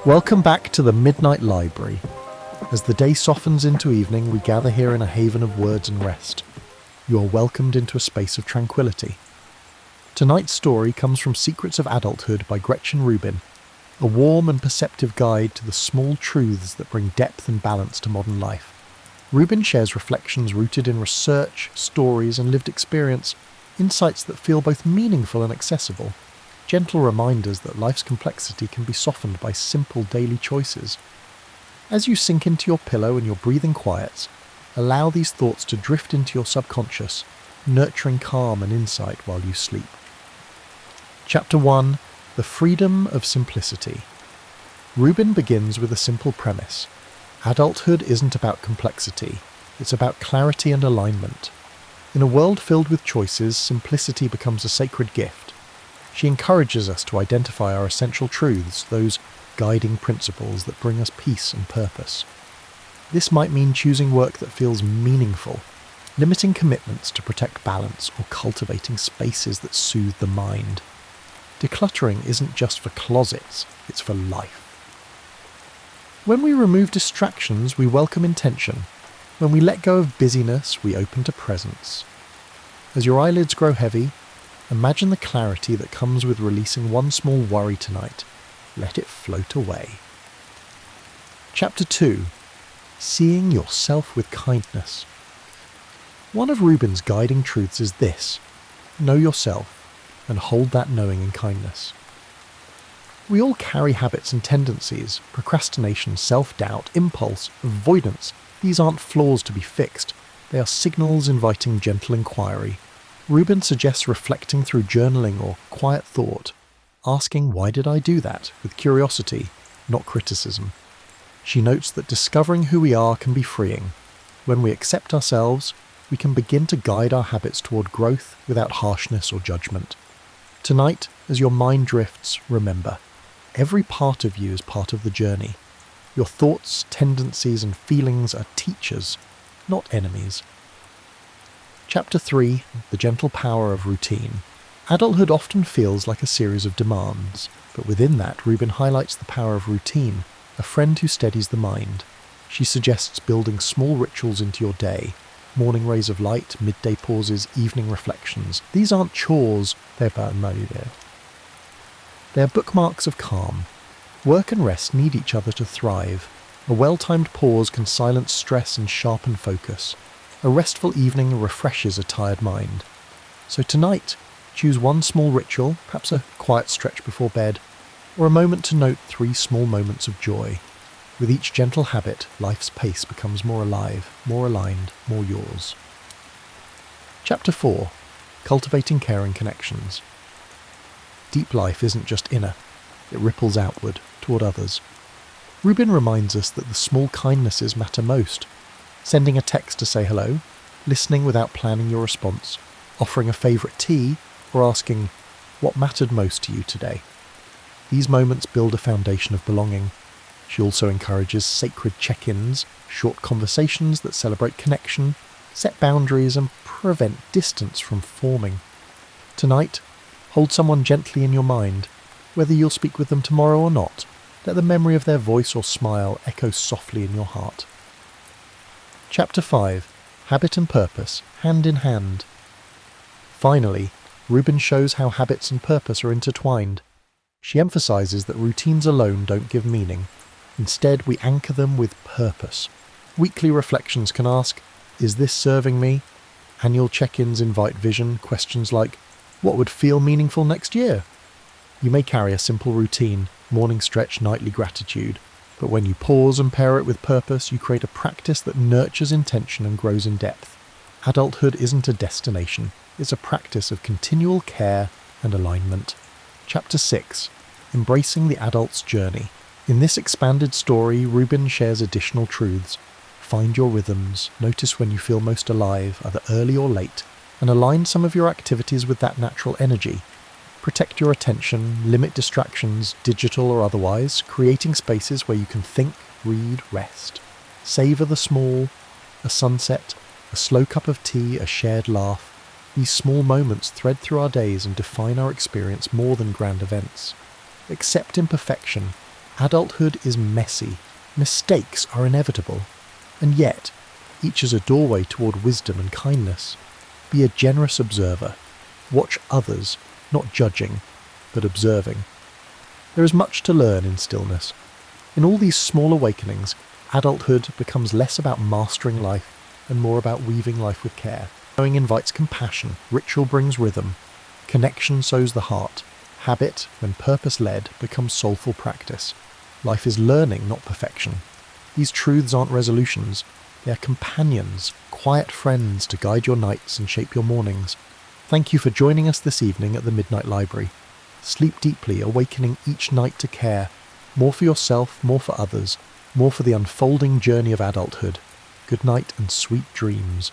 Welcome back to the Midnight Library. As the day softens into evening, we gather here in a haven of words and rest. You are welcomed into a space of tranquility. Tonight's story comes from Secrets of Adulthood by Gretchen Rubin, a warm and perceptive guide to the small truths that bring depth and balance to modern life. Rubin shares reflections rooted in research, stories, and lived experience, insights that feel both meaningful and accessible. Gentle reminders that life's complexity can be softened by simple daily choices. As you sink into your pillow and your breathing quiets, allow these thoughts to drift into your subconscious, nurturing calm and insight while you sleep. Chapter 1. The Freedom of Simplicity. Rubin begins with a simple premise. Adulthood isn't about complexity, it's about clarity and alignment. In a world filled with choices, simplicity becomes a sacred gift. She encourages us to identify our essential truths, those guiding principles that bring us peace and purpose. This might mean choosing work that feels meaningful, limiting commitments to protect balance, or cultivating spaces that soothe the mind. Decluttering isn't just for closets, it's for life. When we remove distractions, we welcome intention. When we let go of busyness, we open to presence. As your eyelids grow heavy, imagine the clarity that comes with releasing one small worry tonight. Let it float away. Chapter 2. Seeing yourself with kindness. One of Rubin's guiding truths is this: know yourself and hold that knowing in kindness. We all carry habits and tendencies: procrastination, self-doubt, impulse, avoidance. These aren't flaws to be fixed. They are signals inviting gentle inquiry. Rubin suggests reflecting through journaling or quiet thought, asking why did I do that, with curiosity, not criticism. She notes that discovering who we are can be freeing. When we accept ourselves, we can begin to guide our habits toward growth without harshness or judgment. Tonight, as your mind drifts, remember, every part of you is part of the journey. Your thoughts, tendencies, and feelings are teachers, not enemies. Chapter 3. The Gentle Power of Routine. Adulthood often feels like a series of demands, but within that, Rubin highlights the power of routine, a friend who steadies the mind. She suggests building small rituals into your day: morning rays of light, midday pauses, evening reflections. These aren't chores, they're bookmarks of calm. Work and rest need each other to thrive. A well-timed pause can silence stress and sharpen focus. A restful evening refreshes a tired mind. So tonight, choose one small ritual, perhaps a quiet stretch before bed, or a moment to note 3 small moments of joy. With each gentle habit, life's pace becomes more alive, more aligned, more yours. Chapter 4. Cultivating Caring Connections. Deep life isn't just inner, it ripples outward, toward others. Rubin reminds us that the small kindnesses matter most. Sending a text to say hello, listening without planning your response, offering a favourite tea, or asking, what mattered most to you today? These moments build a foundation of belonging. She also encourages sacred check-ins, short conversations that celebrate connection, set boundaries, and prevent distance from forming. Tonight, hold someone gently in your mind. Whether you'll speak with them tomorrow or not, let the memory of their voice or smile echo softly in your heart. Chapter 5. Habit and Purpose, Hand in Hand. Finally, Rubin shows how habits and purpose are intertwined. She emphasizes that routines alone don't give meaning. Instead, we anchor them with purpose. Weekly reflections can ask, is this serving me? Annual check-ins invite vision, questions like, what would feel meaningful next year? You may carry a simple routine, morning stretch, nightly gratitude, but when you pause and pair it with purpose, you create a practice that nurtures intention and grows in depth. Adulthood isn't a destination, it's a practice of continual care and alignment. Chapter 6. Embracing the Adult's Journey. In this expanded story, Rubin shares additional truths. Find your rhythms, notice when you feel most alive, either early or late, and align some of your activities with that natural energy. Protect your attention, limit distractions, digital or otherwise, creating spaces where you can think, read, rest. Savor the small, a sunset, a slow cup of tea, a shared laugh. These small moments thread through our days and define our experience more than grand events. Accept imperfection. Adulthood is messy, mistakes are inevitable, and yet, each is a doorway toward wisdom and kindness. Be a generous observer. Watch others, not judging, but observing. There is much to learn in stillness. In all these small awakenings, adulthood becomes less about mastering life and more about weaving life with care. Knowing invites compassion, ritual brings rhythm, connection sows the heart, habit, when purpose-led, becomes soulful practice. Life is learning, not perfection. These truths aren't resolutions, they are companions, quiet friends to guide your nights and shape your mornings. Thank you for joining us this evening at the Midnight Library. Sleep deeply, awakening each night to care, more for yourself, more for others, more for the unfolding journey of adulthood. Good night and sweet dreams.